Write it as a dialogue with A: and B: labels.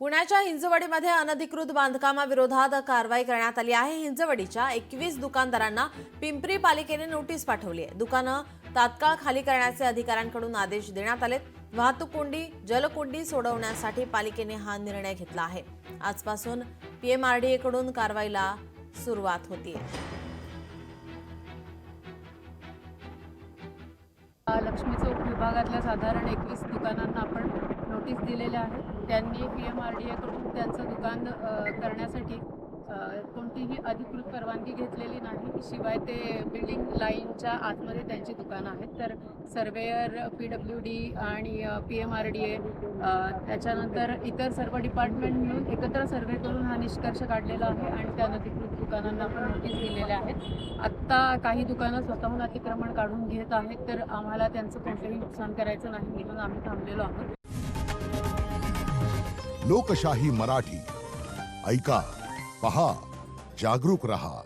A: पुण्याच्या हिंजवडीमध्ये अनधिकृत बांधकामाविरोधात कारवाई करण्यात आली आहे। हिंजवडीच्या 21 दुकानदारांना पिंपरी पालिकेने नोटीस पाठवली आहे। दुकानं तात्काळ खाली करण्याचे अधिकाऱ्यांकडून आदेश देण्यात आलेत। वाहतूक कोंडी, जलकोंडी सोडवण्यासाठी पालिकेने हा निर्णय घेतला आहे। आजपासून पीएमआरडीए कडून कारवाईला सुरुवात होतीये।
B: लक्ष्मी चौक विभागातल्या साधारण 21 दुकानांना आपण नोटीस दिलेल्या आहेत। त्यांनी पीएमआरडीए कडून त्यांचं दुकान करण्यासाठी कोणतीही अधिकृत परवानगी घेतलेली नाही। शिवाय ते बिल्डिंग लाईनच्या आतमध्ये त्यांची दुकानं आहेत। तर सर्वेयर, पीडब्ल्यूडी आणि पीएमआरडीए त्याच्यानंतर इतर सर्व डिपार्टमेंट मिळून एकत्र सर्वे करून हा निष्कर्ष काढलेला आहे आणि त्या अनधिकृत दुकानांना आपण नोटीस दिलेल्या आहेत। आत्ता काही दुकानं स्वतःहून अतिक्रमण काढून घेत आहेत, तर आम्हाला त्यांचं कोणतेही नुकसान करायचं नाही म्हणून आम्ही थांबलेलो आहोत।
C: लोकशाही मराठी ऐका, पहा, जागरूक रहा।